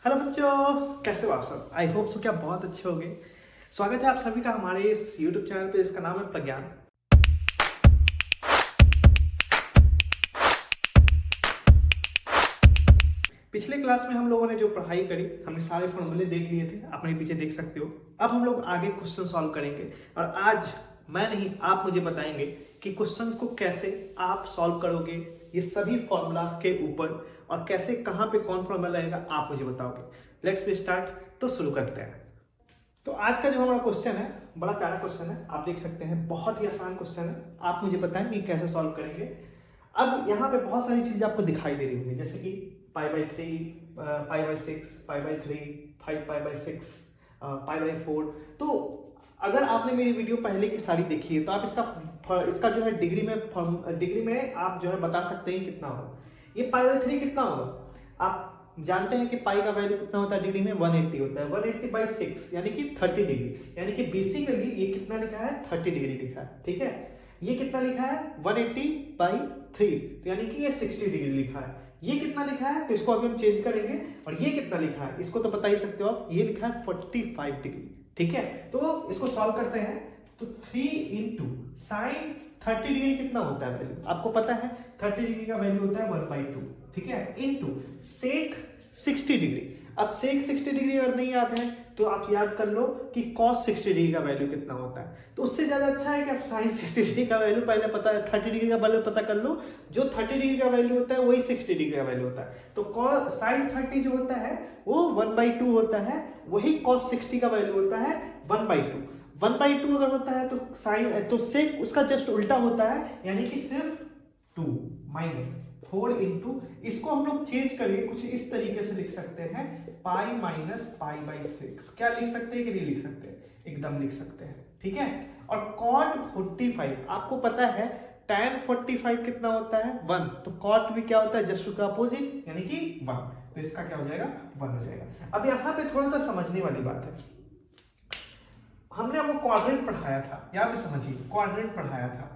Hello बच्चों, कैसे हो आप सब। आई होप सो क्या बहुत अच्छे होंगे। स्वागत है आप सभी का हमारे इस YouTube चैनल पे, इसका नाम है प्रज्ञान। पिछले क्लास में हम लोगों ने जो पढ़ाई करी, हमने सारे फॉर्मूले देख लिए थे, अपने पीछे देख सकते हो। अब हम लोग आगे क्वेश्चन सॉल्व करेंगे और आज मैं नहीं, आप मुझे बताएंगे कि क्वेश्चंस को कैसे आप सॉल्व करोगे ये सभी फॉर्मूलाज के ऊपर, और कैसे कहाँ पे कौन फॉर्मूला रहेगा आप मुझे बताओगे। Let's be start. तो शुरू करते हैं। तो आज का जो हमारा क्वेश्चन है, बड़ा प्यारा क्वेश्चन है, आप देख सकते हैं, बहुत ही आसान क्वेश्चन है। आप मुझे बताएं कि कैसे सॉल्व करेंगे। अब यहाँ पे बहुत सारी चीजें आपको दिखाई दे रही होंगी, जैसे कि पाई/3, पाई/6, पाई/3, 5π/6, पाई/4। तो अगर आपने मेरी वीडियो पहले की सारी देखी है तो आप इसका जो है डिग्री में आप जो है बता सकते हैं कितना होगा। ये पाई/3 कितना होगा। आप जानते हैं कि पाई का वैल्यू कितना होता है डिग्री में, 180 होता है। 180/6 यानी कि 30 डिग्री, यानी कि बेसिकली ये कितना लिखा है, 30 डिग्री लिखा है। ठीक है, ये कितना लिखा है, 180/3, तो यानी कि ये 60 डिग्री लिखा है। ये कितना लिखा है, तो इसको अभी हम चेंज करेंगे। और ये कितना लिखा है, इसको तो पता ही सकते हो आप, ये लिखा है 45 डिग्री। ठीक है, तो इसको सॉल्व करते हैं। तो 3 इंटू साइन 30 डिग्री कितना होता है वैल्यू, आपको पता है 30 डिग्री का वैल्यू होता है 1/2। ठीक है, इंटू सेक 60 डिग्री। अब सेक 60 डिग्री अगर नहीं याद है तो आप याद कर लो कि कॉस 60 डिग्री का वैल्यू कितना होता है। तो उससे ज्यादा अच्छा है कि आप साइन 60 डिग्री का वैल्यू पहले पता है, 30 डिग्री का वैल्यू पता कर लो। जो 30 डिग्री का वैल्यू होता है वही 60 डिग्री का वैल्यू होता है। तो साइन 30 जो होता है वो 1/2 होता है, वही कॉस 60 का वैल्यू होता है 1/2। 1/2 अगर होता है तो साइन तो सेक उसका जस्ट उल्टा होता है, यानी कि सिर्फ 2 माइनस 4 इंटू, इसको हम लोग चेंज करके कुछ इस तरीके से लिख सकते हैं, पाई माइनस पाई/6। क्या लिख सकते हैं कि नहीं लिख सकते, एकदम लिख सकते हैं। ठीक है, और कॉट 45, आपको पता है tan 45 कितना होता है, 1। तो कॉट भी क्या होता है, जस्ट उसका अपोजिट, यानी कि 1। तो इसका क्या हो जाएगा, 1 हो जाएगा। अब यहाँ पे थोड़ा सा समझने वाली बात है, हमने आपको क्वाड्रेंट पढ़ाया था, यहाँ पे समझिए, क्वाड्रेंट पढ़ाया था।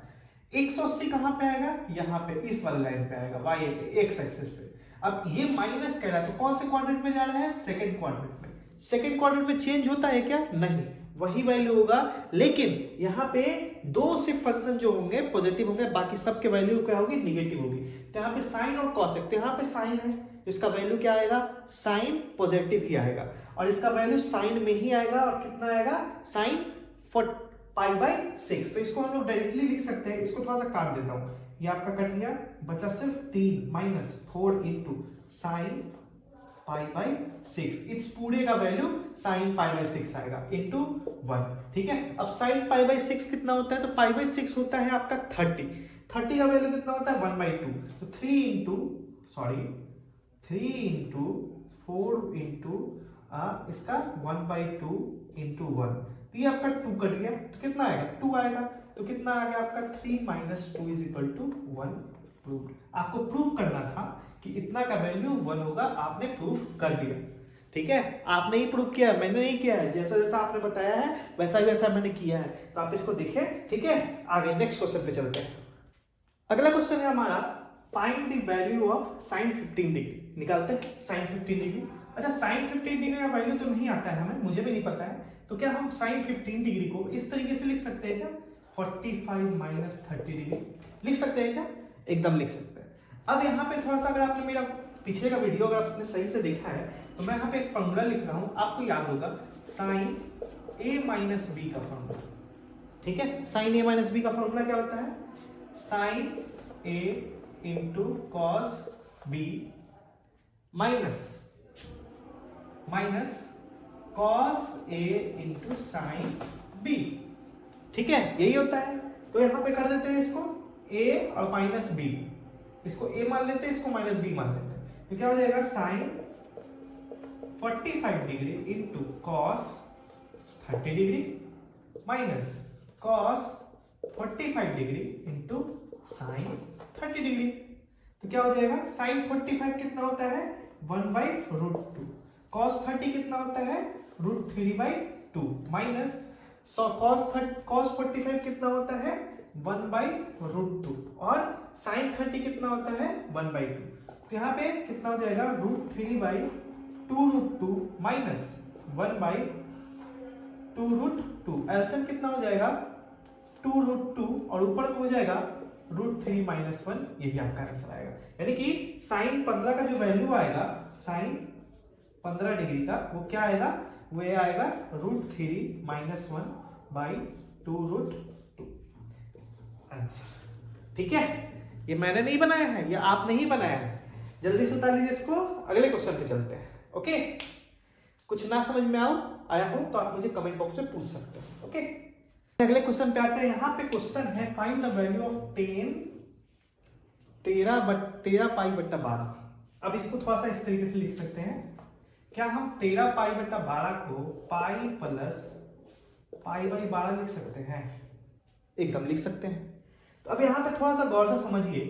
180 कहां पे आएगा, यहाँ पे इस वाली लाइन पे आएगा, वाई एक्स एक्सिस पे। अब ये माइनस कह रहा है, तो कौन से क्वाड्रेंट में जा रहा है, सेकंड क्वाड्रेंट में। सेकंड क्वाड्रेंट में चेंज होता है क्या, नहीं, वही वैल्यू होगा। लेकिन यहाँ पे दो सिर्फ फंक्शन जो होंगे पॉजिटिव होंगे, बाकी सबके वैल्यू क्या होगी, निगेटिव होगी। तो यहाँ पे साइन और कॉसेक, तो यहाँ पे साइन है, इसका वैल्यू क्या आएगा, साइन पॉजिटिव ही आएगा, और इसका वैल्यू साइन में ही आएगा। और कितना आएगा, साइन पाई/6। तो इसको हम लोग डायरेक्टली लिख सकते हैं, इसको थोड़ा सा काट देता हूं, ये आपका कट गया, बचा सिर्फ 3 माइनस 4 इंटू साइन पाई/6। इस पूरे का वैल्यू साइन पाई/6 आएगा इंटू 1। ठीक है, अब साइन पाई/6 कितना होता है, तो पाई/6 होता है आपका 30। 30 का वैल्यू कितना होता है, 1/2। तो 3 इंटू 4 इंटू इसका 1/2 इंटू 1। तो ये आपका 2 कट गया, तो कितना आएगा, 2 आएगा। तो कितना आ गया आपका, 3 - 2 = 1। प्रूव, आपको प्रूव करना था कि इतना का वैल्यू 1 होगा, आपने प्रूव कर दिया। ठीक है, आपने ही प्रूव किया, मैंने नहीं किया है। जैसा जैसा आपने बताया है वैसा ही वैसा मैंने किया है, तो आप इसको देखिए। ठीक है, आगे नेक्स्ट क्वेश्चन पे चलते हैं। अगला क्वेश्चन है हमारा, find the value of sine 15 degree. निकालते हैं साइन 15 डिग्री। अच्छा, साइन 15 डिग्री का वैल्यू तो नहीं आता है हमें, मुझे भी नहीं पता है। तो क्या हम साइन 15 डिग्री को इस तरीके से लिख सकते हैं क्या, 45 - 30 डिग्री लिख सकते हैं क्या, एकदम लिख सकते हैं। अब यहाँ पे थोड़ा सा, अगर आपने मेरा पीछे का वीडियो अगर आपने सही से देखा है, तो मैं यहाँ पे एक फॉर्मूला लिख रहा हूँ, आपको याद होगा, साइन a - b का फॉर्मूला। ठीक है, साइन a - b का फॉर्मूला क्या होता है, sine a into cos b minus cos a into sine b। ठीक है, यही होता है। तो यहां पे कर देते हैं इसको a और -b, इसको a मान लेते हैं, इसको -b मान लेते हैं। तो क्या हो जाएगा, sine 45 degree into cos 30 degree minus cos 45 degree into sine 30 degree. तो क्या हो जाएगा, साइन 45 कितना होता है, 1/√2। कॉस 30 कितना होता है, √3/2 माइनस कॉस 45 कितना होता है, 1/√2, और साइन 30 कितना होता है, 1/2। तो यहाँ पे कितना हो जाएगा, √3/2 2√2 माइनस 1/2√2। एलसीएम कितना हो जाएगा 2√2 और ऊपर में हो जाएगा √3 माइनस 1। यही आपका आंसर आएगा। यानी कि साइन 15 का जो वैल्यू आएगा, साइन 15 डिग्री का, वो क्या आएगा, वो आएगा √3 माइनस 1/2√2 आंसर। ठीक है, ये मैंने नहीं बनाया है, ये आपने ही बनाया है। जल्दी से उतार लीजिए इसको, अगले क्वेश्चन पे चलते हैं। ओके, कुछ ना समझ में आया हो तो आप मुझे कमेंट बॉक्स में पूछ सकते हो। ओके, अगले क्वेश्चन पे आते हैं। यहाँ पे क्वेश्चन है फाइंड द वैल्यू ऑफ 13 पाई बट्टा 12। अब इसको थोड़ा सा इस तरीके से लिख सकते हैं। क्या हम 13 पाई बट्टा 12 को पाई प्लस पाई बाई 12 लिख सकते हैं? एकदम लिख सकते हैं। तो अब यहाँ पे थोड़ा सा गौर से समझिए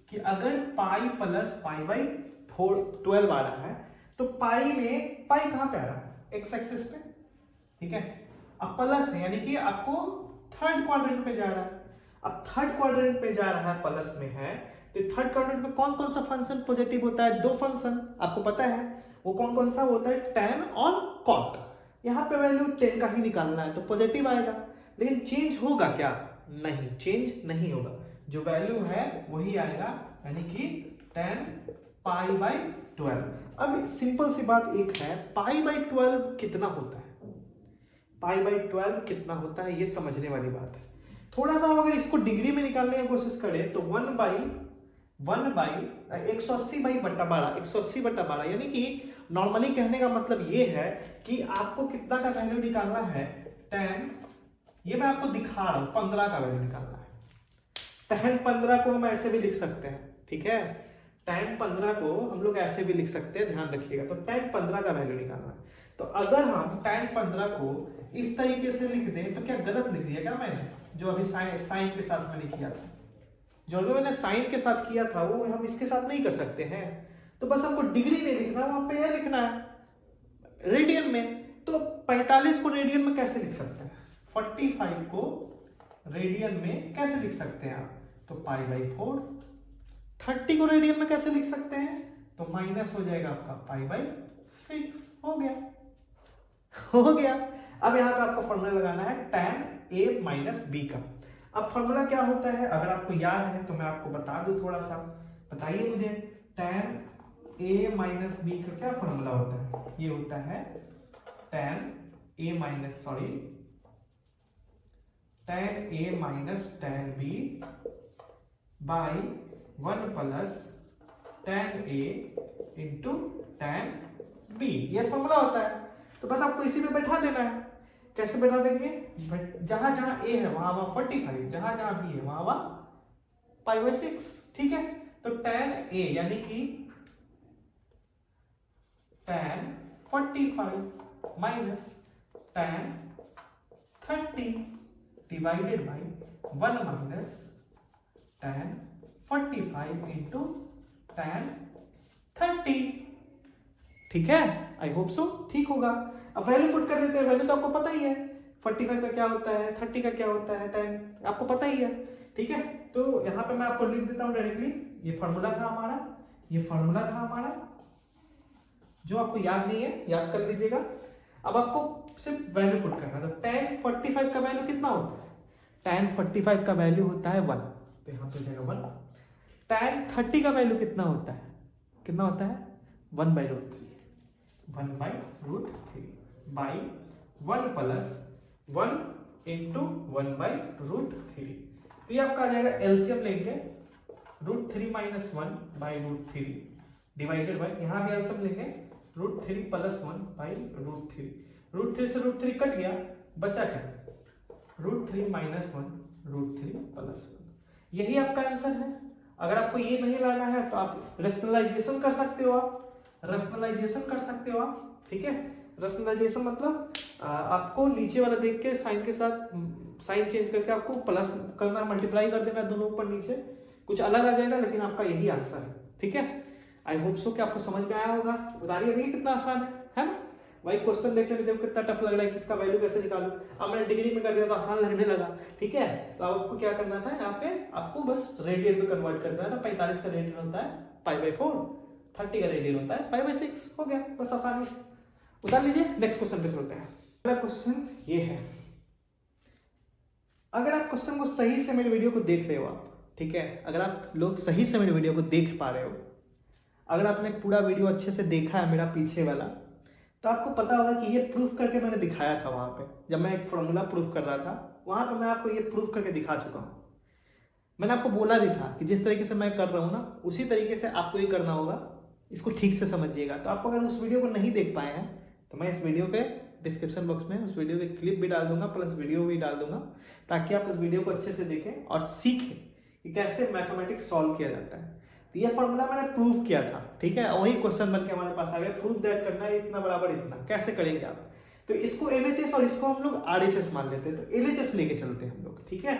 कि अगर पाई प्लस पाई बाई 12 आ रहा है तो पाई में पाई कहाँ पे आ रहा है, एक्स एक्सिस पे। ठीक है, अब प्लस है यानी कि आपको थर्ड क्वाड्रेंट पे जा रहा है। अब थर्ड क्वाड्रेंट पे जा रहा है, प्लस में है, तो थर्ड क्वाड्रेंट में कौन कौन सा फंक्शन पॉजिटिव होता है? दो फंक्शन आपको पता है, वो कौन कौन सा होता है, tan और cot। यहाँ पे वैल्यू 10 का ही निकालना है तो पॉजिटिव आएगा। लेकिन चेंज होगा क्या? नहीं, चेंज नहीं होगा, जो वैल्यू है वही आएगा, यानी कि 10 पाई बाई 12। अब सिंपल सी बात एक है, पाई बाई 12 कितना होता है, पाई बाई 12 कितना होता है, ये समझने वाली बात है। थोड़ा सा अगर इसको डिग्री में निकालने की कोशिश करें तो 1/180/12, यानी कि नॉर्मली कहने का मतलब ये है कि आपको कितना का वैल्यू निकालना है, 10, ये मैं आपको दिखा रहा हूं, 15 का वैल्यू निकालना है। tan 15 को हम ऐसे भी लिख सकते हैं। ठीक है, tan 15 को हम लोग ऐसे भी लिख सकते हैं, ध्यान रखिएगा। तो tan 15 का वैल्यू निकालना है, तो अगर हम tan 15 को इस तरीके से लिख दें तो क्या गलत लिख दिया क्या मैंने? जो अभी साइन के साथ मैंने किया था, जो अभी मैंने साइन के साथ किया था वो हम इसके साथ नहीं कर सकते हैं। तो बस हमको डिग्री नहीं लिखना, वहां पे यह लिखना है रेडियन में। तो 45 को रेडियन में कैसे लिख सकते हैं? 45 को रेडियन में कैसे लिख सकते हैं आप? तो पाई बाई 4। 30 को रेडियन में कैसे लिख सकते हैं? तो माइनस हो जाएगा आपका पाई बाई 6। हो गया। अब यहाँ पे आपको फॉर्मूला लगाना है tan a माइनस b का। अब फॉर्मूला क्या होता है, अगर आपको याद है तो मैं आपको बता दूं, थोड़ा सा बताइए मुझे। tan a माइनस b का क्या फॉर्मूला होता है? ये होता है tan a minus tan b by 1 plus tan a into tan b, ये फॉर्मूला होता है। तो बस आपको इसी में बैठा देना है। कैसे बैठा देंगे? जहां जहां a है वहां 45, जहां जहां b है वहां पाई बाई 6। ठीक है, तो tan a यानी कि tan 45 minus tan 30 divided by 1 minus tan 45 into tan 30। ठीक है, आई होप सो ठीक होगा। अब वैल्यू पुट कर देते हैं। वैल्यू तो आपको पता ही है, 45 का क्या होता है, 30 का क्या होता है, 10 आपको पता ही है। ठीक है, तो यहाँ पे मैं आपको लिख देता हूँ डायरेक्टली। ये फॉर्मूला था हमारा, जो आपको याद नहीं है याद कर लीजिएगा। अब आपको सिर्फ वैल्यू पुट करना है। तो tan 45 का वैल्यू कितना होता है? tan 45 का वैल्यू होता है 1, तो यहाँ पे जाएगा 1। tan 30 का वैल्यू कितना होता है? 1/√3 बाई 1 प्लस 1 इंटू 1/√3। तो ये आपका आ जाएगा, एलसीएम लेंगे √3 माइनस 1/√3 डिवाइडेड बाई, यहाँ भी एलसीएम लेंगे √3 प्लस 1/√3। √3 से √3 कट गया, बचा क्या? √3 माइनस 1/√3 प्लस 1। यही आपका आंसर है। अगर आपको ये नहीं लाना है तो आप रेशनलाइजेशन कर सकते हो, ठीक है। रेशनलाइजेशन मतलब आपको नीचे वाला देख के साइन के साथ साइन चेंज करके आपको प्लस करना, मल्टीप्लाई कर देना दोनों ऊपर नीचे, कुछ अलग आ जाएगा, लेकिन आपका यही आंसर है। ठीक है, आई होप सो कि आपको समझ में आया होगा। बताइए देखिए कितना आसान है ना? भाई क्वेश्चन देखने में देखो कितना टफ लग रहा है, किसका वैल्यू कैसे निकालूं। अब मैंने डिग्री में कर दिया तो आसान लगने लगा। ठीक है, तो आपको क्या करना था, यहाँ पे आपको बस रेडियन में कन्वर्ट कर देना था। 45 का रेडियन होता है पाई बाई 4, 30 का रेडियन होता है 5/6 हो गया, बस आसानी से उतार लीजिए। नेक्स्ट क्वेश्चन पे चलते हैं। अगला क्वेश्चन ये है, अगर आप क्वेश्चन को सही से मेरे वीडियो को देख रहे हो आप, ठीक है, अगर आप लोग सही से मेरे वीडियो को देख पा रहे हो, अगर आपने पूरा वीडियो अच्छे से देखा है मेरा पीछे वाला, तो आपको पता होगा कि ये प्रूफ करके मैंने दिखाया था वहां पे, जब मैं एक फॉर्मूला प्रूफ कर रहा था वहां पे मैं आपको ये प्रूफ करके दिखा चुका हूँ। मैंने आपको बोला भी था कि जिस तरीके से मैं कर रहा हूँ ना उसी तरीके से आपको ही करना होगा, इसको ठीक से समझिएगा। तो आप अगर उस वीडियो को नहीं देख पाए हैं तो मैं इस वीडियो पे डिस्क्रिप्शन बॉक्स में उस वीडियो के क्लिप भी डाल दूंगा, प्लस वीडियो भी डाल दूंगा, ताकि आप उस वीडियो को अच्छे से देखें और सीखें कि कैसे मैथमेटिक्स सॉल्व किया जाता है। तो ये फॉर्मूला मैंने प्रूव किया था, ठीक है, वही क्वेश्चन बन के हमारे पास आ गया, प्रूव दैट करना है इतना बराबर इतना, कैसे करेंगे आप। तो इसको LHS और इसको हम लोग RHS मान लेते हैं, तो LHS लेके चलते हैं हम लोग, ठीक है।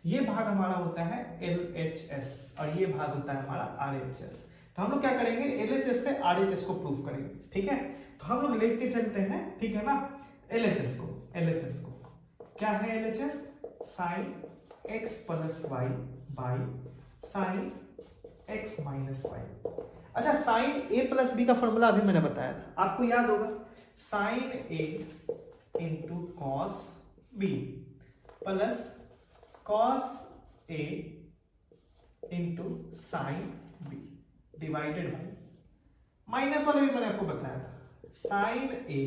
ये भाग हमारा होता है LHS और ये भाग होता है हमारा RHS। तो हम लोग क्या करेंगे, LHS से RHS को प्रूव करेंगे, ठीक है। तो हम लोग लेके चलते हैं, ठीक है ना, LHS को क्या है LHS, sin x plus Y by sin x minus Y. अच्छा, sin a प्लस b का फॉर्मूला अभी मैंने बताया था, आपको याद होगा, sin a into cos b plus cos a into sine b divided by, minus वाले भी मैंने आपको बताया था, साइन a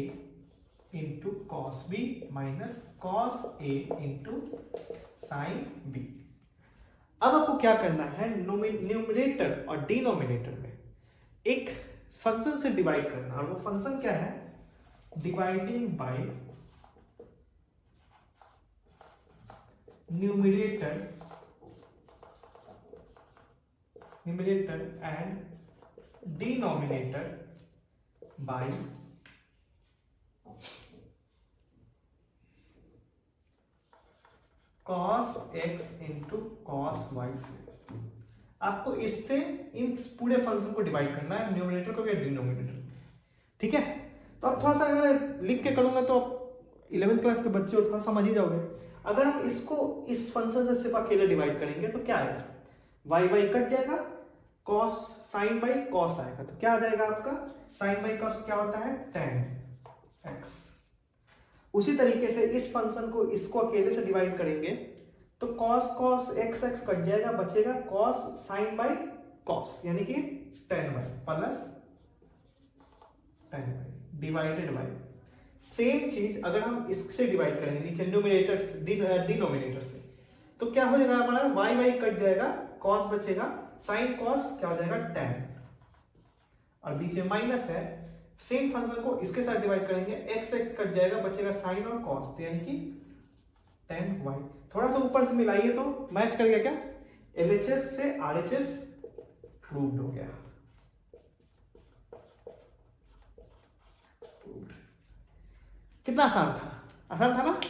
into cos b minus cos a into sine b। अब आपको क्या करना है, न्यूमरेटर और डिनोमिनेटर में एक फंक्शन से डिवाइड करना, और वो फंक्शन क्या है, dividing by numerator and denominator by cos x into cos Y से। आपको इससे इन पूरे फंक्शन को डिवाइड करना है, न्यूमरेटर को या डिनोमिनेटर, ठीक है। तो अब थोड़ा सा अगर लिख के करूंगा तो आप 11th क्लास के बच्चे हो, थोड़ा समझ ही जाओगे। अगर हम इसको इस फंक्शन से सिर्फ अकेले डिवाइड करेंगे तो क्या आएगा, वाई वाई कट जाएगा, कॉस साइन बाई कॉस आएगा, तो क्या आ जाएगा आपका, साइन बाई कॉस क्या होता है, tan x। उसी तरीके से इस फंक्शन को इसको अकेले से डिवाइड करेंगे तो cos cos x x cut जाएगा, बचेगा cos sin बाई cos, यानी कि tan by plus tan by divided by, same चीज अगर हम इससे डिवाइड करेंगे नीचे न्यूमरेटर से डिनोमिनेटर से, तो क्या हो जाएगा हमारा, y y कट जाएगा, cos बचेगा, sin cos क्या हो जाएगा tan, और बीच में माइनस है। सेम फंक्शन को इसके साथ डिवाइड करेंगे, x x कट जाएगा, बचेगा sin और cos, तो यानी कि tan y। थोड़ा सा ऊपर से मिलाइए तो मैच कर गया क्या, LHS से RHS प्रूव्ड हो गया। कितना आसान था, आसान था ना।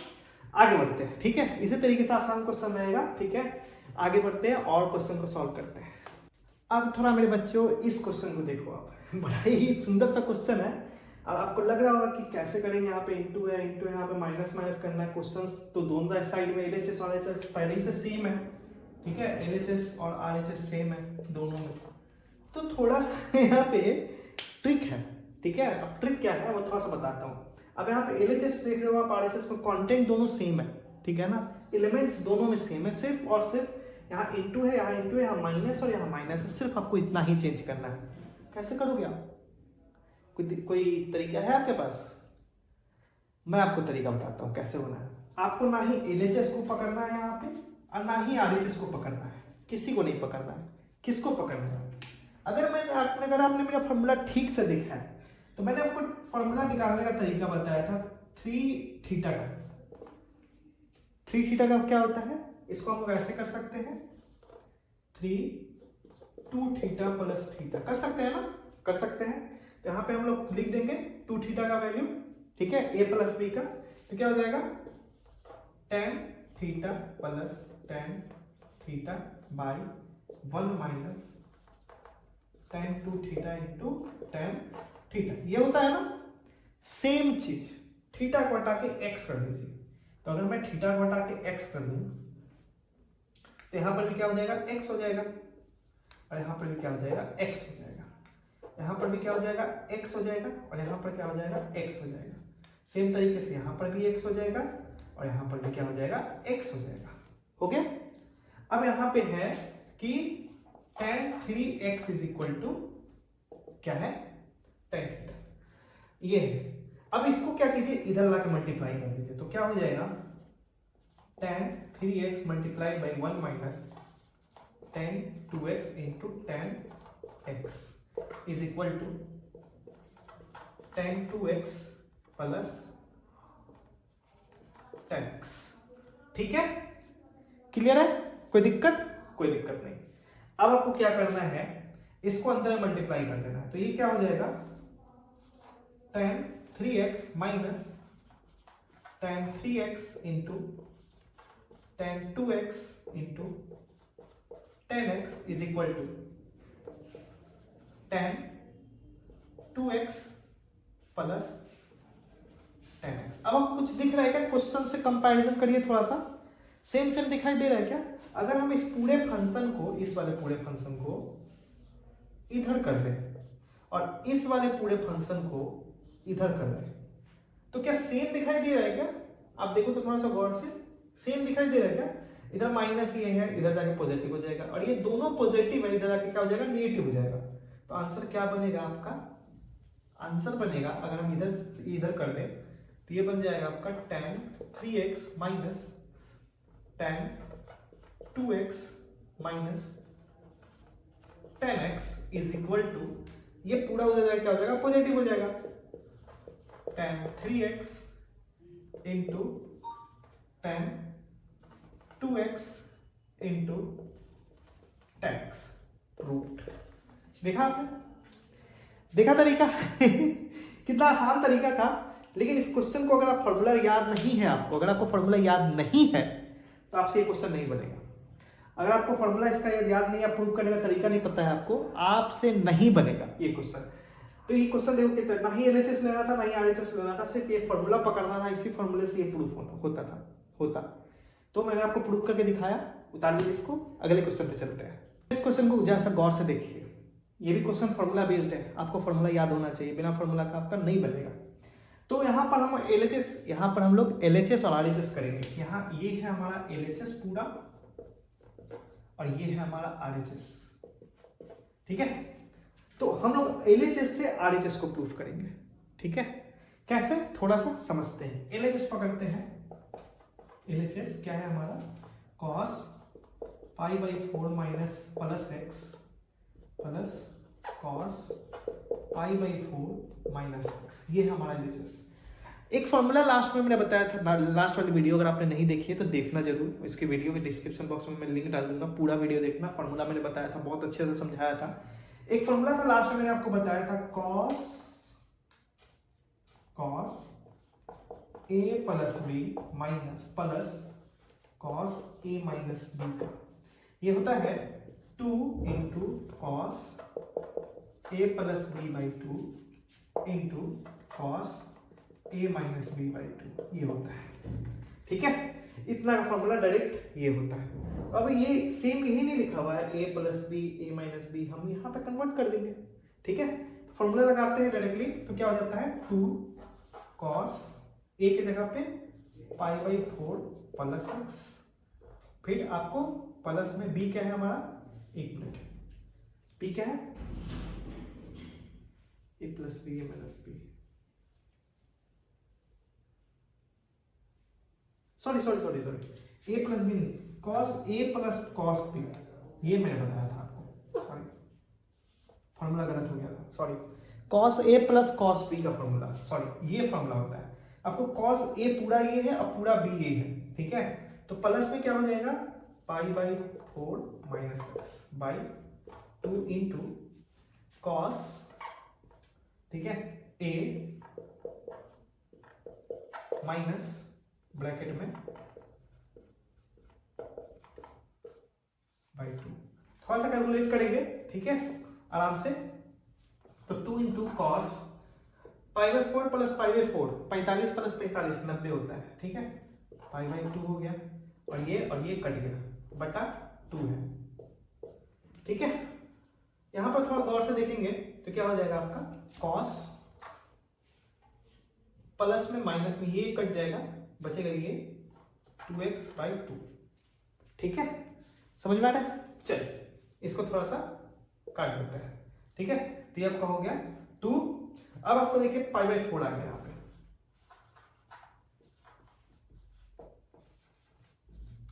आगे बढ़ते हैं, ठीक है, इसी तरीके से आसान क्वेश्चन रहेगा, ठीक है। आगे बढ़ते हैं और क्वेश्चन को सॉल्व करते हैं। अब थोड़ा मेरे बच्चों इस क्वेश्चन को देखो आप, बड़ा ही सुंदर सा क्वेश्चन है, और आपको लग रहा होगा कि कैसे करेंगे, यहाँ पे इंटू है, इंटू यहाँ पे माइनस माइनस करना है। क्वेश्चन तो दोनों साइड में LHS और RHS पहले ही से सेम है, ठीक है, LHS और RHS सेम है दोनों में, तो थोड़ा सा यहाँ पे ट्रिक है, ठीक है। अब ट्रिक क्या है वो थोड़ा सा बताता हूँ। अब यहाँ पे LHS देख रहे हो आप, RHS में कंटेंट दोनों सेम है, ठीक है ना, एलिमेंट्स दोनों में सेम है, सिर्फ और सिर्फ यहाँ इंटू है, यहाँ इंटू है, यहाँ माइनस और यहाँ माइनस है, सिर्फ आपको इतना ही चेंज करना है। कैसे करोगे आप, कोई तरीका है आपके पास? मैं आपको तरीका बताता हूँ कैसे होना है। आपको ना ही LHS को पकड़ना है यहाँ पे और ना ही RHS को पकड़ना है, किसी को नहीं पकड़ना है। किसको पकड़ना है, अगर आपने मेरा फॉर्मूला ठीक से देखा है तो मैंने आपको फॉर्मूला निकालने का तरीका बताया था 3 थीटा का। 3 थीटा का क्या होता है, इसको हम ऐसे कर सकते हैं, 2 थीटा प्लस थीटा कर सकते हैं ना, कर सकते हैं। तो यहाँ पे हम लोग लिख देंगे 2 थीटा का वैल्यू, ठीक है, a प्लस b का, तो क्या हो जाएगा tan theta plus tan theta by 1 minus tan 2 theta into tan theta. ये होता है ना, सेम चीज थीटा को हटा के x कर दीजिए। तो अगर मैं थीटा को हटा के x कर दूं तो यहां पर भी क्या हो जाएगा, x हो जाएगा, और यहां पर भी क्या हो जाएगा, x हो जाएगा। यहाँ पर भी क्या हो जाएगा, x हो जाएगा, और यहाँ पर क्या हो जाएगा, x हो जाएगा। सेम तरीके से यहाँ पर भी x हो जाएगा, और यहाँ पर भी क्या हो जाएगा, x हो जाएगा। हो गया। अब यहाँ पे है कि tan 3x is equal to क्या है, tan थीटा, ये है। अब इसको क्या कीजिए, इधर ला के मल्टीप्लाई कर दीजिए, तो क्या हो जाएगा, tan 3x multiply by 1 minus tan 2x into tan x is equal to tan 2x plus tan x। ठीक है, क्लियर है, कोई दिक्कत, कोई दिक्कत नहीं। अब आपको क्या करना है, इसको अंदर में मल्टीप्लाई कर देना है, तो ये क्या हो जाएगा, tan 3x minus tan 3x into tan 2x into tan x is equal to tan 2x plus tan x। अब आपको कुछ दिख रहा है क्या, क्वेश्चन से कंपैरिजन करिए, थोड़ा सा सेम सेम दिखाई दे रहा है क्या। अगर हम इस पूरे फंक्शन को, इस वाले पूरे फंक्शन को इधर कर दें और इस वाले पूरे फंक्शन को इधर कर दें, तो क्या सेम दिखाई दे रहा है क्या, आप देखो तो थोड़ा सा गौर से, सेम दिखाई दे रहा है क्या। इधर माइनस ये है, इधर जाके पॉजिटिव हो जाएगा, और ये दोनों पॉजिटिव है, इधर जाके क्या हो जाएगा, नेगेटिव हो जाएगा। तो आंसर क्या बनेगा आपका, आंसर बनेगा अगर हम इधर इधर कर दें तो ये बन जाएगा आपका tan 3x minus tan 2x minus tan x is equal to, ये पूरा हो जाएगा, क्या हो जाएगा, पॉजिटिव हो जाएगा, tan 3x into tan 2x into tan x root. देखा आपने, देखा तरीका कितना आसान तरीका था। लेकिन इस क्वेश्चन को अगर आप फॉर्मूला याद नहीं है, आपको अगर आपको फॉर्मूला याद नहीं है तो आपसे ये क्वेश्चन नहीं बनेगा। अगर आपको फॉर्मूला इसका याद नहीं है, प्रूव करने का तरीका नहीं पता है आपको, आपसे नहीं बनेगा ये क्वेश्चन। तो ये क्वेश्चन देखो कितना, ना ही एलएचएस लेना था, ना ही आरएचएस लेना था, सिर्फ ये फॉर्मूला पकड़ना था, इसी फॉर्मूले से ये प्रूफ होता। तो मैंने आपको प्रूफ करके दिखाया। उतार लीजिए इसको, अगले क्वेश्चन पे चलते हैं। इस क्वेश्चन को जैसा गौर से देखिए, ये भी क्वेश्चन फॉर्मूला बेस्ड है, आपको फॉर्मूला याद होना चाहिए, बिना फॉर्मूला का आपका नहीं बनेगा। तो यहाँ पर हम एलएचएस, यहाँ पर हम लोग एलएचएस और आरएचएस करेंगे। यहाँ ये है हमारा एलएचएस पूरा, और ये है हमारा आरएचएस, ठीक है। तो हम लोग एलएचएस से आरएचएस को प्रूफ करेंगे, ठीक है। कैसे, थोड़ा सा समझते हैं। एलएचएस पकड़ते हैं, एलएचएस क्या है हमारा, cos π/4 minus plus x plus cos π/4 minus x, ये है हमारा एलएचएस। एक फॉर्मूला लास्ट में मैंने बताया था, लास्ट वाली वीडियो अगर आपने नहीं देखी है तो देखना जरूर, इसके वीडियो के डिस्क्रिप्शन बॉक्स में मैं लिंक डाल दूंगा, पूरा वीडियो देखना। फॉर्मूला मैंने बताया था, बहुत अच्छे से समझाया था। एक फॉर्मूला था लास्ट में मैंने आपको बताया था, cos a plus B minus plus cos a minus B का, ये होता है 2 into cos a plus B by 2 into cos a minus B by 2, ये होता है, ठीक है। इतना का फॉर्मूला डायरेक्ट ये होता है। अब ये सेम यही नहीं लिखा हुआ है, a plus B a minus B, हम यहाँ पे कन्वर्ट कर देंगे, ठीक है। फॉर्मूला लगाते हैं डायरेक्टली, तो क्या हो जाता है, 2 cos a की जगह पे π/4 प्लस एक्स, फिर आपको प्लस में b क्या है हमारा, 1 मिनट, b क्या है, a plus B a minus B, sorry a plus B नहीं, cos a plus cos b, ये मैंने बताया था आपको, सॉरी फॉर्मूला गलत हो गया था, sorry. cos a plus cos b का फॉर्मूला, सॉरी ये फॉर्मूला होता है। आपको cos a पूरा ये है और पूरा b ये है, ठीक है। तो प्लस में क्या हो जाएगा, π/4 minus x by 2 into cos, ठीक है, a माइनस ब्रैकेट में बाई 2। थोड़ा सा कैलकुलेट करेंगे, ठीक है, आराम से। तो 2 इंटू कॉस π/4 प्लस π/4, 45 प्लस 45 90 होता है, ठीक है। π/2 हो गया, और ये कट गया, बटा 2 है, ठीक है। यहाँ पर पर थोड़ा गौर से देखेंगे तो क्या हो जाएगा आपका कॉस प्लस में माइनस में ये कट जाएगा, बचेगा ये 2x/2। ठीक है, समझ में आ रहा है? चलिए इसको थोड़ा सा काट देते हैं। ठीक है, तो ये आपका हो गया 2। अब आपको देखिए π/4 आ गया यहाँ पे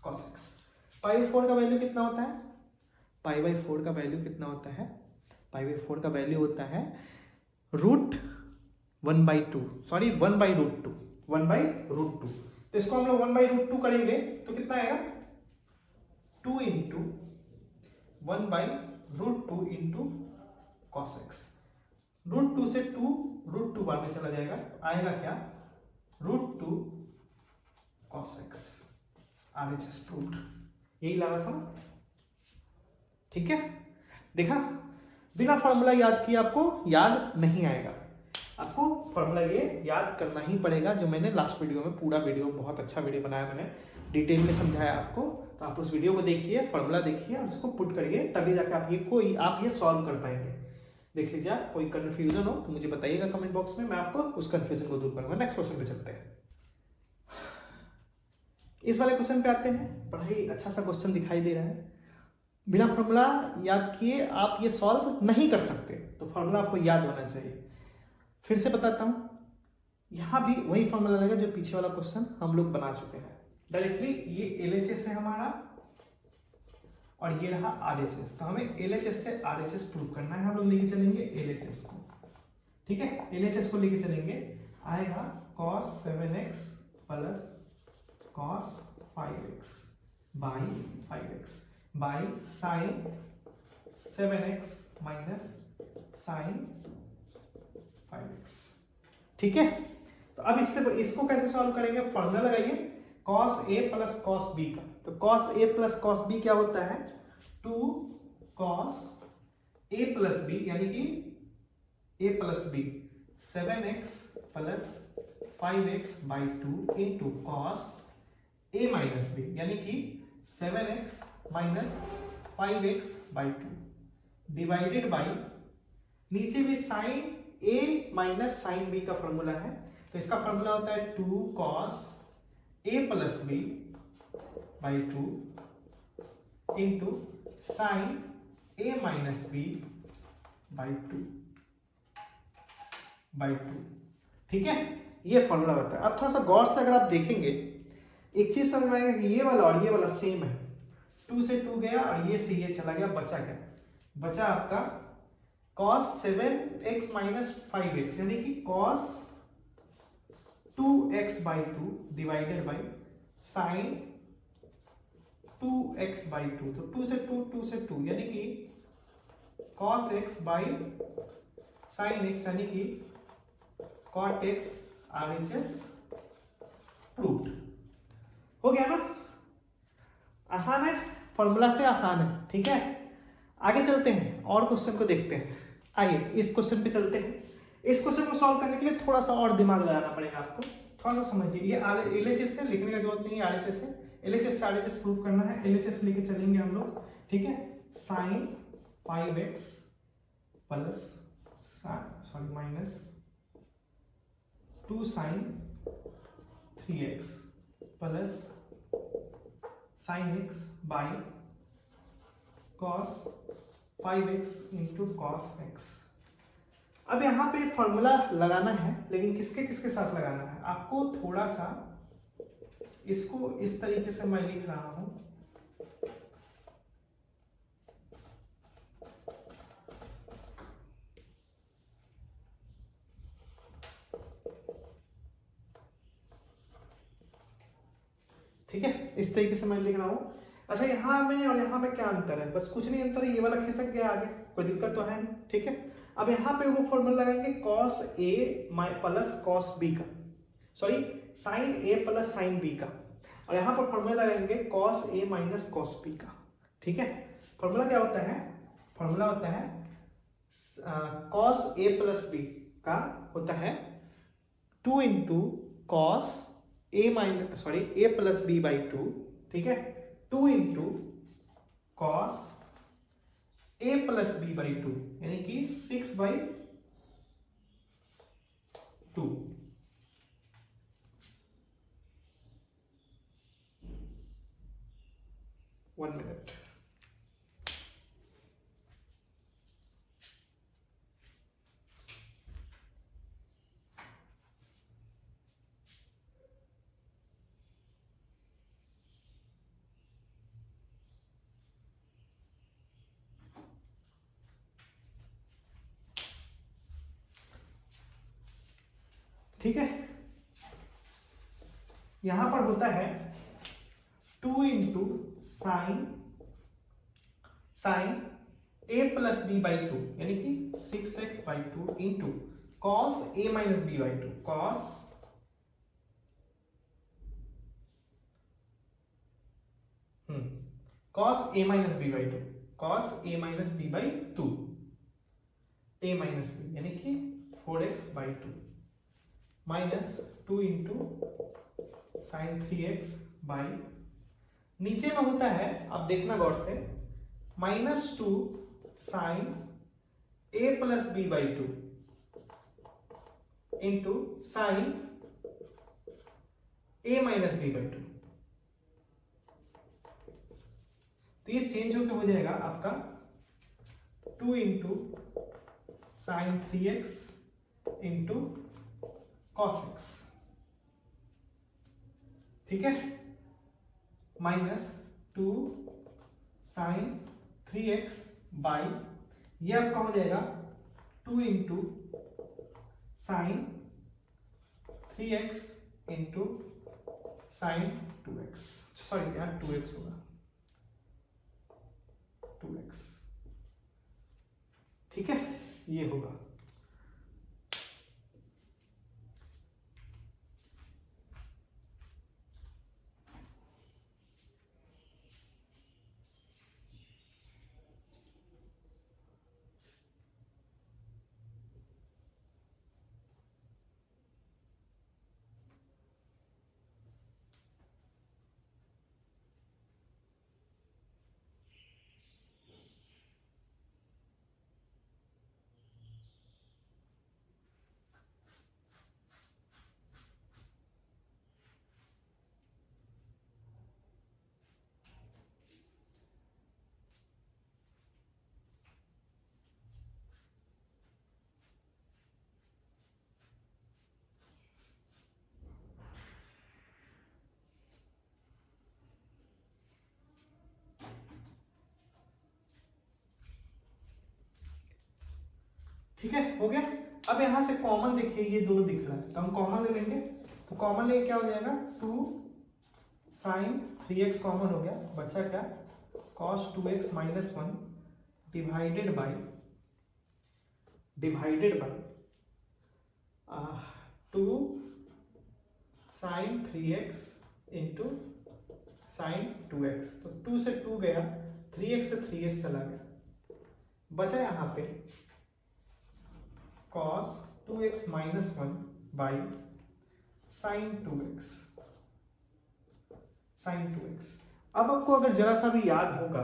cos x। π/4 का वैल्यू कितना होता है? π/4 का वैल्यू कितना होता है? π/4 का वैल्यू होता है √1/2, सॉरी 1/√2, 1/√2। तो इसको हम लोग 1/√2 करेंगे तो कितना आएगा? 2 × 1/√2 × cos x। √2 से 2 √2 बार में चला जाएगा, आएगा क्या? √2 cos x RHS रूट, यही लगा था। ठीक है, देखा, बिना फॉर्मूला याद किए आपको याद नहीं आएगा, आपको फॉर्मूला ये याद करना ही पड़ेगा, जो मैंने लास्ट वीडियो में पूरा वीडियो, बहुत अच्छा वीडियो बनाया, मैंने डिटेल में समझाया आपको। तो आप उस वीडियो को देखिए, फॉर्मूला देखिए और उसको पुट करिए, तभी जाके आप ये सॉल्व कर पाएंगे। देख लीजिए, आप कोई कंफ्यूजन हो तो मुझे बताइएगा कमेंट बॉक्स में, मैं आपको उस कंफ्यूजन को दूर करूंगा। नेक्स्ट क्वेश्चन पे चलते हैं। इस वाले क्वेश्चन पे आते हैं, बड़ा ही अच्छा सा क्वेश्चन दिखाई दे रहा है। बिना फॉर्मूला याद किए आप ये सॉल्व नहीं कर सकते, तो फॉर्मूला आपको याद होना चाहिए। फिर से बताता हूं, यहां भी वही फॉर्मूला लगेगा जो पीछे वाला क्वेश्चन हम लोग बना चुके हैं। डायरेक्टली ये LHS है हमारा और ये रहा RHS। तो हमें LHS से RHS प्रूव करना है, हम लोग लेके चलेंगे LHS को। ठीक है, LHS को लेके चलेंगे, आएगा cos 7x plus cos 5x by 5x by sin 7x minus sin 5x। ठीक है, तो अब इसको कैसे सॉल्व करेंगे? फॉर्मूला लगाइए cos a plus cos b का। तो cos a plus cos b क्या होता है? 2 cos a प्लस b, यानी कि a plus b 7x plus 5x by 2 into cos a minus b, यानी कि 7x minus 5x by 2 divided by, नीचे भी sin a minus sin b का फॉर्मूला है, तो इसका फॉर्मूला होता है 2 cos a plus b by 2 into sin a minus b by 2। ठीक है, ये फॉर्मूला होता है। अब थोड़ा सा गौर से अगर आप देखेंगे, एक चीज समझ में आएगा कि ये वाला और ये वाला सेम है। 2 से 2 गया और ये से ये चला गया, बचा क्या? बचा आपका cos 7x माइनस 5x, यानी कि cos 2x by 2 divided by sin 2x by 2। तो 2 से 2 यानी कि cos x by sin x, यानी कि cot x RHS प्रूव्ड। हो गया ना? आसान है, फॉर्मूला से आसान है। ठीक है, आगे चलते हैं और क्वेश्चन को देखते हैं। आइए इस क्वेश्चन पे चलते हैं। इस क्वेश्चन को सॉल्व करने के लिए थोड़ा सा और दिमाग लगाना पड़ेगा आपको, थोड़ा सा समझिए। ये LHS से लिखने का जरूरत नहीं है, RHS से, LHS से RHS प्रूव करना है। LHS लेके चलेंगे हम लोग। ठीक है, sin 5x plus sorry minus 2 sin 3x plus sin x by cos 5x into cos x। अब यहाँ पे फॉर्मूला लगाना है, लेकिन किसके किसके साथ लगाना है? आपको थोड़ा सा इसको इस तरीके से मैं लिख रहा हूं, ठीक है, इस तरीके से मैं लिख रहा हूं। अच्छा, यहाँ में और यहाँ में क्या अंतर है? बस कुछ नहीं अंतर है, ये वाला खिसक गया आगे, कोई दिक्कत तो है नहीं। ठीक है, अब यहाँ पे वो फॉर्मूला लगाएंगे cos a plus cos b का, sorry sin a plus sin b का, और यहाँ पर फॉर्मूला लगाएंगे cos a minus cos b का। ठीक है, फॉर्मूला क्या होता है? फॉर्मूला होता है cos a प्लस b का होता है 2 into cos a minus sorry a plus b by 2। ठीक है, 2 into cos a plus B by two, यानी कि 6/2। One minute. ठीक है, यहां पर होता है 2 into sine a plus B by two, यानी कि 6x/2 into cos a minus B by two, cos cos a minus B by two, cos a minus B by two, a minus b यानी कि 4x/2 minus 2 into sine 3x by, नीचे में होता है, अब देखना गौर से, -2 sine a plus B by two into sine a minus B by two. तो ये चेंज होकर हो जाएगा आपका 2 into sine 3x into cos x, ठीक है, -2 साइन 3x बाई, ये आपका हो जाएगा 2 into sine 3x into sine 2x, sorry यार 2x होगा, 2x, ठीक है, ये होगा। ठीक है, हो गया। अब यहां से कॉमन देखिए, ये दोनों दिख रहा है, तो हम कॉमन ले लेंगे, तो कॉमन लेके क्या हो जाएगा, 2 साइन 3x कॉमन हो गया, बचा क्या, cos 2x minus 1 divided by 2 sine 3x into sine 2x, तो 2 से 2 गया, 3x से 3x चला गया, बचा यहां पे cos 2x minus 1 by sine 2x, sine 2x। अब आपको अगर जरा सा भी याद होगा,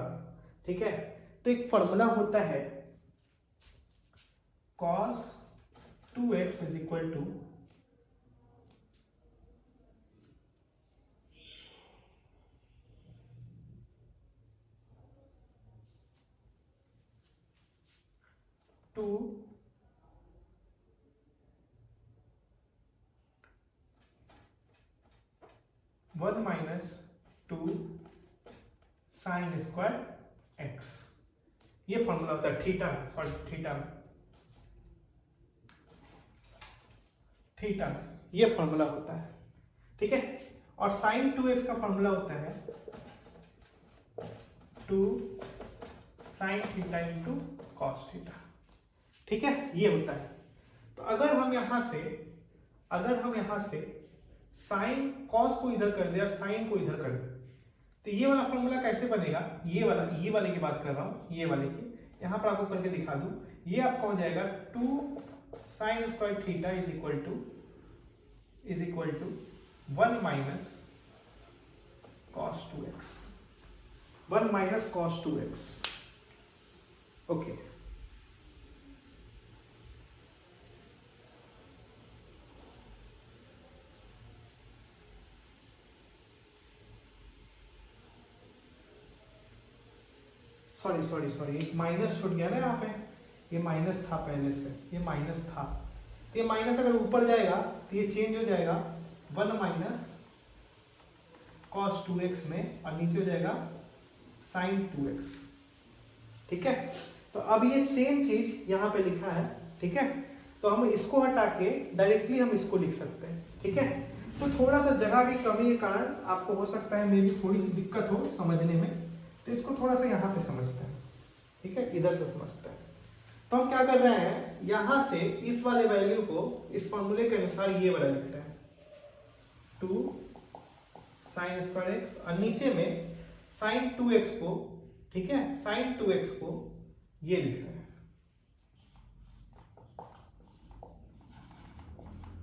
ठीक है, तो एक फॉर्मूला होता है cos 2x is equal to two 1 minus 2 sine square x, ये फॉर्मूला होता है, थीटा, सॉरी थीटा, ये फॉर्मूला होता है, ठीक है। और साइन 2x का फॉर्मूला होता है 2 sine theta into cos theta, ठीक है, ये होता है। तो अगर हम यहां से साइन कॉस को इधर कर दे और साइन को इधर कर दे, तो ये वाला फॉर्मूला कैसे बनेगा, ये वाले की बात कर रहा हूं, ये वाले की, यहां पर आपको करके दिखा दूं, ये आपका हो जाएगा 2 sine square theta is equal to 1 minus cos 2x, 1 minus cos 2x, okay sorry एक माइनस छूट गया ना यहाँ पे, ये माइनस था पहले से, ये माइनस था, तो ये माइनस अगर ऊपर जाएगा तो ये चेंज हो जाएगा 1 माइनस cos 2x में, और नीचे हो जाएगा sin 2x। ठीक है, तो अब ये सेम चीज यहाँ पे लिखा है। ठीक है, तो हम इसको हटा के डायरेक्टली हम इसको लिख सकते हैं। ठीक है, तो थोड़ा सा जगह की कमी के कारण आपको हो सकता है मे भी थोड़ी सी दिक्कत हो समझने में, तो इसको थोड़ा सा यहाँ पे समझते हैं। ठीक है, इधर से समझते हैं। तो हम क्या कर रहे हैं, यहां से इस वाले वैल्यू को इस फॉर्मूले के अनुसार ये वाला लिख रहे हैं 2 sin स्क्वायर एक्स, और नीचे में sin 2x को, ठीक है, sin 2x को ये लिख रहे हैं।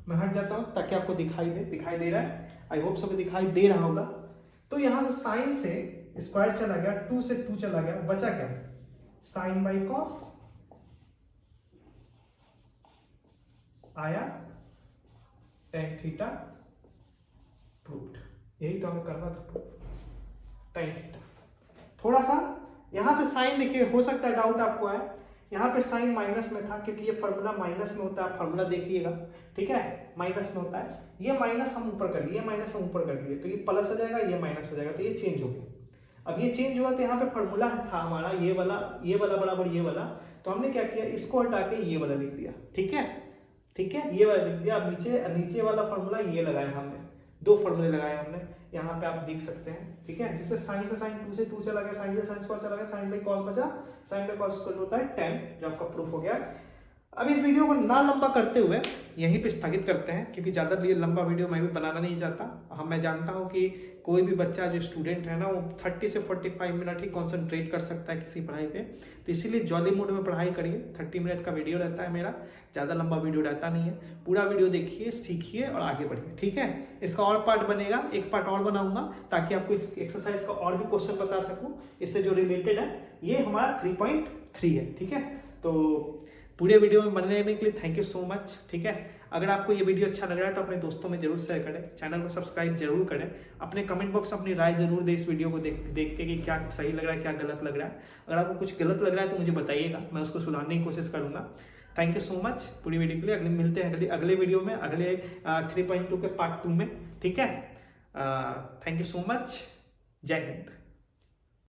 मैं हट जाता हूं ताकि आपको दिखाई दे रहा है, आई होप सबको दिखाई दे रहा होगा। तो यहां से साइन से स्क्वायर चला गया, 2 से 2 चला गया, बचा क्या, साइन बाई कॉस आया tan थीटा प्रूव्ड। यही तो हमें करना था, tan थीटा। थोड़ा सा यहां से साइन देखिए, हो सकता है डाउट आपको आए, यहाँ पे साइन माइनस में था क्योंकि ये फॉर्मूला माइनस में होता है, फॉर्मूला देखिएगा। ठीक है, माइनस में होता है, ये माइनस हम ऊपर कर लिए, माइनस हम ऊपर कर लिए, तो ये प्लस हो जाएगा, ये माइनस हो जाएगा, तो ये चेंज हो गया। अब ये चेंज हुआ तो यहाँ पे फॉर्मूला था हमारा ये वाला बराबर ये वाला, तो हमने क्या किया, इसको हटा के ये वाला लिख दिया। ठीक है, ये वाला लिख दिया। अब नीचे वाला फॉर्मूला ये लगाया हमने, 2 फॉर्मूले लगाए हमने, यहाँ पे आप देख सकते हैं। ठीक है, जिससे साइन से साइन 2 से 2 चला गया, साइन से साइन स्क्वायर चला गया, साइन बाई कॉस बचा, साइन बाई कॉस स्क्वायर होता है tan, जो आपका प्रूफ हो गया। अब इस वीडियो को ना लंबा करते हुए यहीं पे स्थगित करते हैं, क्योंकि ज़्यादा लंबा वीडियो मैं भी बनाना नहीं चाहता। मैं जानता हूँ कि कोई भी बच्चा जो स्टूडेंट है ना, वो 30 से 45 मिनट ही कॉन्सेंट्रेट कर सकता है किसी पढ़ाई पे, तो इसीलिए जॉली मोड में पढ़ाई करिए। 30 मिनट का वीडियो रहता है मेरा, ज़्यादा लंबा वीडियो रहता नहीं है। पूरा वीडियो देखिए, सीखिए और आगे बढ़िए। ठीक है, इसका और पार्ट बनेगा, एक पार्ट और बनाऊंगा ताकि आपको इस एक्सरसाइज का और भी क्वेश्चन बता सकूँ, इससे जो रिलेटेड है। ये हमारा 3.3 है। ठीक है, तो पूरे वीडियो में बनने के लिए थैंक यू सो मच। ठीक है, अगर आपको ये वीडियो अच्छा लग रहा है तो अपने दोस्तों में जरूर शेयर करें, चैनल को सब्सक्राइब जरूर करें, अपने कमेंट बॉक्स में अपनी राय जरूर दें इस वीडियो को देख के कि क्या सही लग रहा है, क्या गलत लग रहा है। अगर आपको कुछ गलत लग रहा है तो मुझे बताइएगा, मैं उसको सुधारने की कोशिश करूंगा। थैंक यू सो मच पूरी वीडियो के लिए। अगले मिलते हैं अगले वीडियो में, अगले 3.2 के पार्ट 2 में। ठीक है, थैंक यू सो मच, जय हिंद।